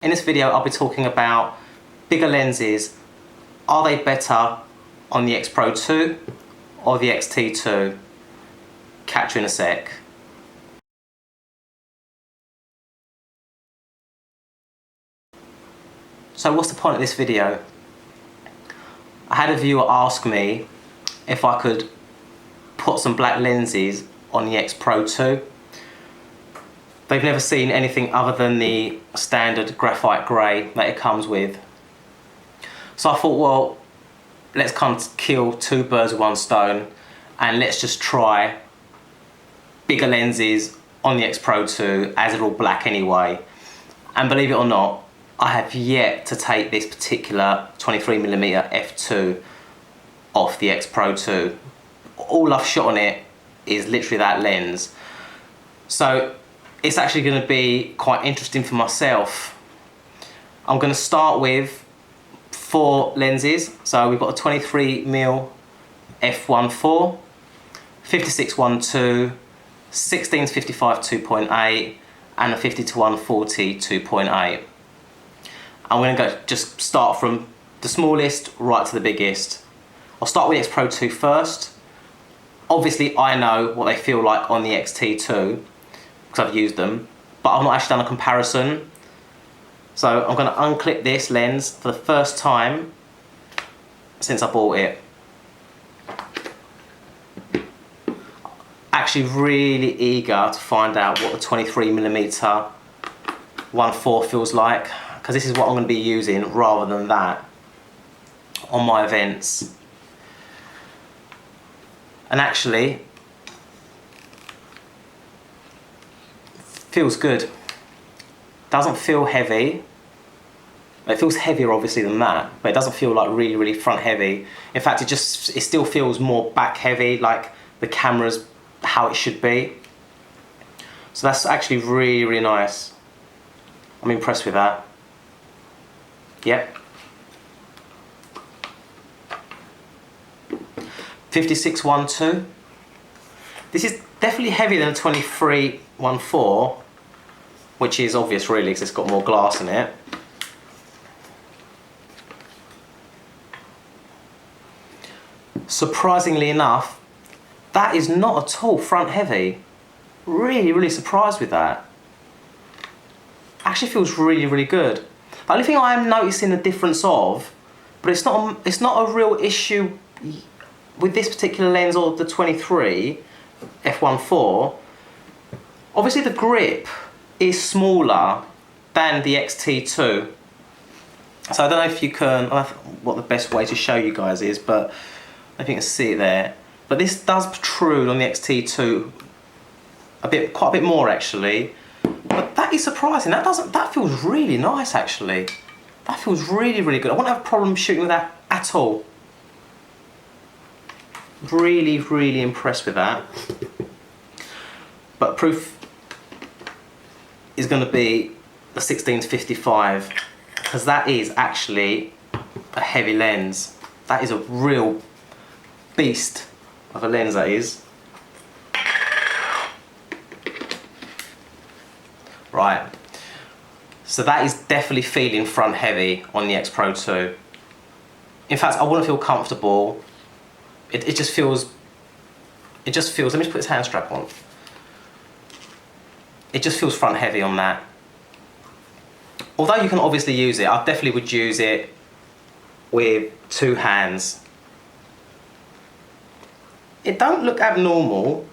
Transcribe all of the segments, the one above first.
In this video I'll be talking about bigger lenses. Are they better on the Xpro 2 or the Xt2? Catch you in a sec. So what's the point of this video? I had a viewer ask me if I could put some black lenses on the Xpro 2. They've never seen anything other than the standard graphite grey that it comes with. So I thought, well, let's kind of kill two birds with one stone and let's just try bigger lenses on the Xpro 2 as they're all black anyway. And believe it or not, I have yet to take this particular 23mm f2 off the Xpro 2. All I've shot on it is literally that lens. So it's actually going to be quite interesting for myself. I'm going to start with 4 lenses. So we've got a 23mm f1.4, 56-1.2, 16-55 2.8 and a 50-140 2.8. I'm going to just start from the smallest right to the biggest. I'll start with the Xpro 2 first. Obviously I know what they feel like on the Xt2 because I've used them, but I've not actually done a comparison. So I'm going to unclip this lens for the first time since I bought it. Actually really eager to find out what the 23mm 1.4 feels like, because this is what I'm going to be using rather than that on my events. And actually feels good. Doesn't feel heavy. It feels heavier obviously than that, but it doesn't feel like really front heavy. In fact, it still feels more back heavy, like the camera's how it should be. So that's actually really nice. I'm impressed with that. Yep. 56-1.2. This is definitely heavier than a 23-1.4, which is obvious really because it's got more glass in it. Surprisingly enough, that is not at all front heavy. Really surprised with that. Actually feels really good. The only thing I am noticing the difference of, but it's not a real issue with this particular lens or the 23 f1.4. Obviously the grip is smaller than the Xt2. So I don't know if you can, I don't know what the best way to show you guys is, but I don't know if you can see it there. But this does protrude on the Xt2 quite a bit more actually. But that is surprising. That feels really nice actually. That feels really good. I won't have a problem shooting with that at all. Really impressed with that. But proof is going to be the 16-55, because that is actually a heavy lens. That is a real beast of a lens, that is. Right, so that is definitely feeling front heavy on the Xpro 2. In fact, I wouldn't feel comfortable. It just feels, let me just put this hand strap on. It just feels front heavy on that. Although you can obviously use it, I definitely would use it with 2 hands. It don't look abnormal,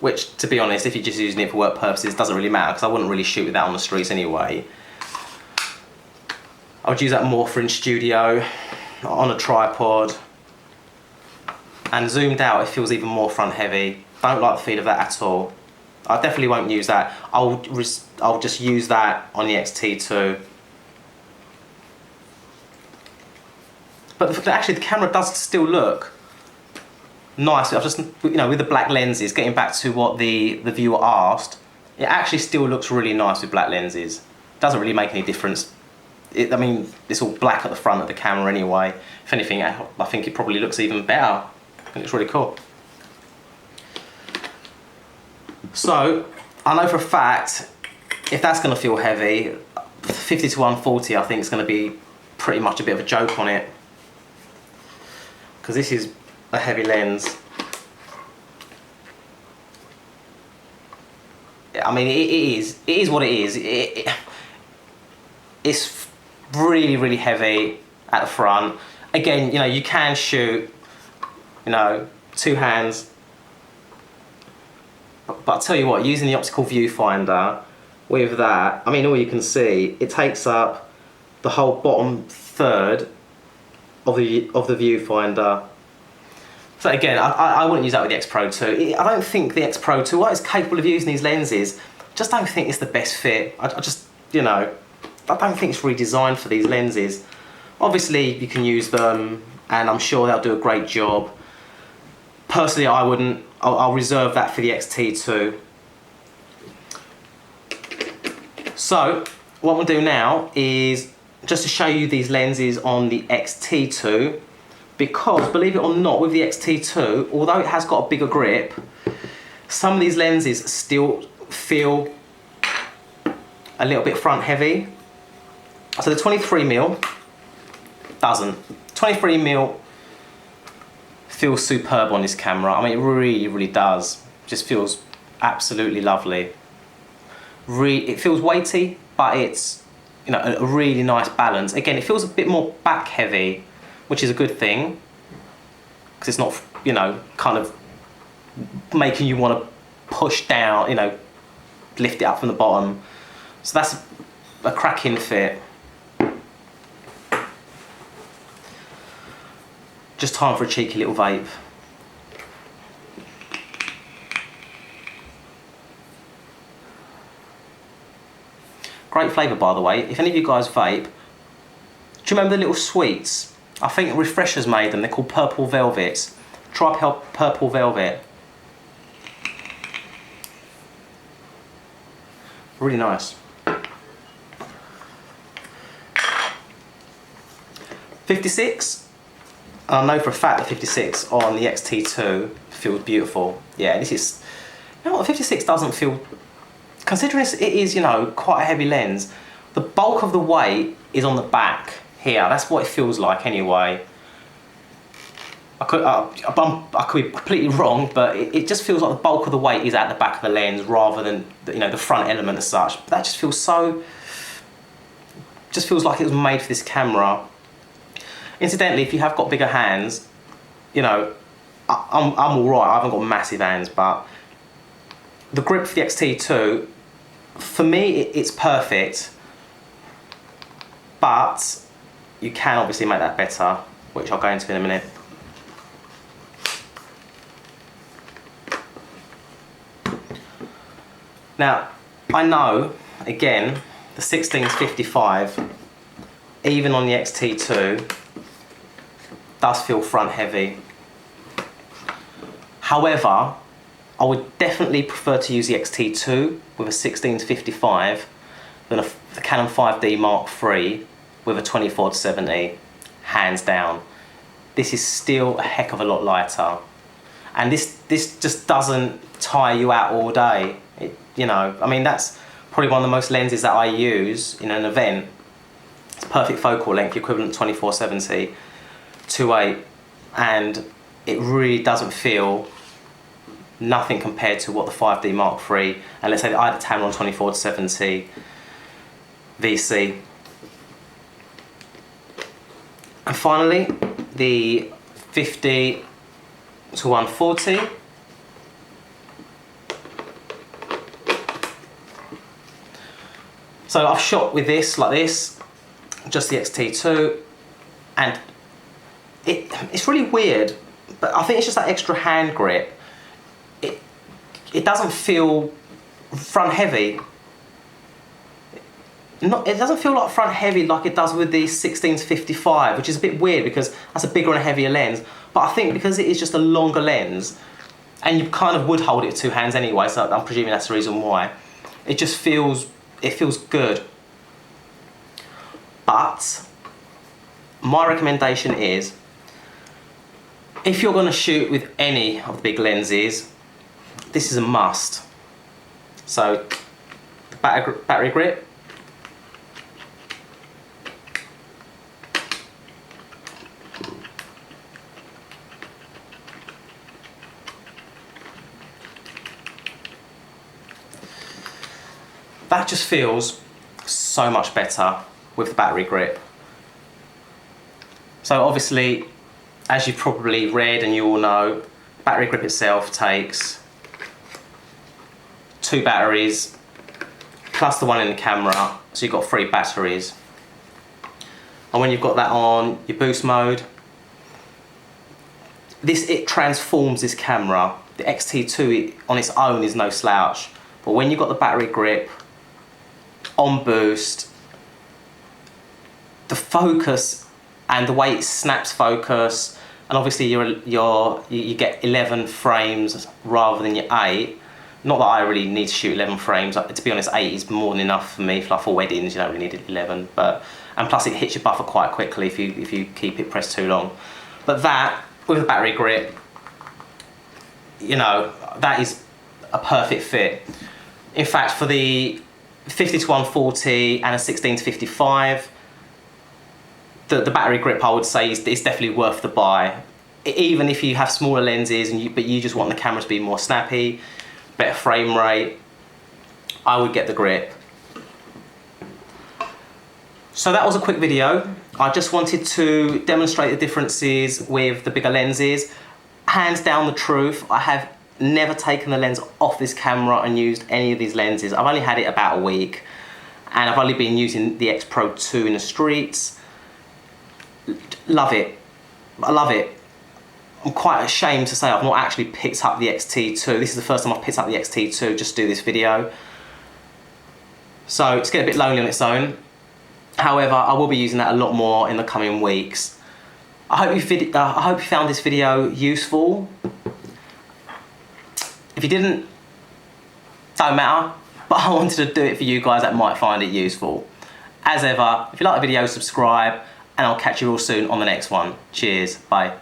which to be honest, if you're just using it for work purposes, doesn't really matter because I wouldn't really shoot with that on the streets anyway. I would use that more for in studio, on a tripod. And zoomed out, it feels even more front heavy. Don't like the feel of that at all. I definitely won't use that. I'll just use that on the Xt2. But actually, the camera does still look nice. I've just, with the black lenses, getting back to what the viewer asked, it actually still looks really nice with black lenses. Doesn't really make any difference. I mean, it's all black at the front of the camera anyway. If anything, I think it probably looks even better. I think it's really cool. So, I know for a fact, if that's going to feel heavy, 50 to 140, I think it's going to be pretty much a bit of a joke on it, because this is a heavy lens. I mean, it is what it is. It's really, really heavy at the front. Again, you know, you can shoot, you know, two hands. But I'll tell you what, using the optical viewfinder with that, I mean, all you can see, it takes up the whole bottom third of the viewfinder. So again, I wouldn't use that with the Xpro 2. I don't think the Xpro 2, while it's capable of using these lenses, just don't think it's the best fit. I just, you know, I don't think it's really designed for these lenses. Obviously, you can use them, and I'm sure they'll do a great job. Personally, I wouldn't. I'll reserve that for the Xt2. So, what we'll do now is just to show you these lenses on the Xt2, because believe it or not, with the Xt2, although it has got a bigger grip, some of these lenses still feel a little bit front heavy. So the 23mm doesn't. 23mm feels superb on this camera. I mean, it really, really does. Just feels absolutely lovely. It feels weighty, but it's, you know, a really nice balance. Again, it feels a bit more back heavy, which is a good thing, because it's not, you know, kind of making you want to push down, you know, lift it up from the bottom. So that's a cracking fit. Just time for a cheeky little vape. Great flavour, by the way. If any of you guys vape, do you remember the little sweets? I think Refreshers made them. They're called Purple Velvets. Try Purple Velvet. Really nice. 56. I know for a fact that 56 on the Xt2 feels beautiful. Yeah, this is, you know what, 56 doesn't feel, considering it is, you know, quite a heavy lens, the bulk of the weight is on the back here. That's what it feels like anyway. I could be completely wrong, but it just feels like the bulk of the weight is at the back of the lens rather than, you know, the front element as such. But that just feels so, just feels like it was made for this camera. Incidentally, if you have got bigger hands, you know, I'm all right. I haven't got massive hands, but the grip for the Xt2, for me, it's perfect. But you can obviously make that better, which I'll go into in a minute. Now, I know, again, the 16-55, even on the Xt2, does feel front heavy. However, I would definitely prefer to use the Xt2 with a 16-55 than the Canon 5D Mark III with a 24-70, hands down. This is still a heck of a lot lighter. And this just doesn't tire you out all day. You know, I mean, that's probably one of the most lenses that I use in an event. It's perfect focal length, equivalent to 24-70, 2.8, and it really doesn't feel nothing compared to what the 5D Mark III, and let's say that I had a Tamron 24-70 VC. And finally, the 50-140. So I've shot with this, like this, just the Xt2, and it's really weird, but I think it's just that extra hand grip. It doesn't feel front heavy. It doesn't feel like front heavy like it does with the 16-55, which is a bit weird because that's a bigger and heavier lens. But I think because it is just a longer lens, and you kind of would hold it with two hands anyway, so I'm presuming that's the reason why, it just feels, it feels good. But my recommendation is, if you're going to shoot with any of the big lenses, this is a must. So, the battery grip, that just feels so much better with the battery grip. So obviously, as you've probably read and you all know, battery grip itself takes 2 batteries plus the one in the camera, so you've got 3 batteries. And when you've got that on your boost mode, it transforms this camera. The Xt2 on its own is no slouch, but when you've got the battery grip on boost, the focus and the way it snaps focus, and obviously you get 11 frames rather than your 8. Not that I really need to shoot 11 frames. To be honest, 8 is more than enough for me. For weddings, you don't really need 11. And plus, it hits your buffer quite quickly if you keep it pressed too long. But that, with a battery grip, you know, that is a perfect fit. In fact, for the 50-140 and a 16-55, the battery grip, I would say, is definitely worth the buy. Even if you have smaller lenses but you just want the camera to be more snappy, better frame rate, I would get the grip. So that was a quick video. I just wanted to demonstrate the differences with the bigger lenses. Hands down the truth, I have never taken the lens off this camera and used any of these lenses. I've only had it about a week, and I've only been using the Xpro 2 in the streets. Love it. I love it. I'm quite ashamed to say I've not actually picked up the Xt2. This is the first time I've picked up the Xt2 just to do this video. So it's getting a bit lonely on its own. However, I will be using that a lot more in the coming weeks. I hope you found this video useful. If you didn't, don't matter, but I wanted to do it for you guys that might find it useful. As ever, if you like the video, subscribe, and I'll catch you all soon on the next one. Cheers, bye.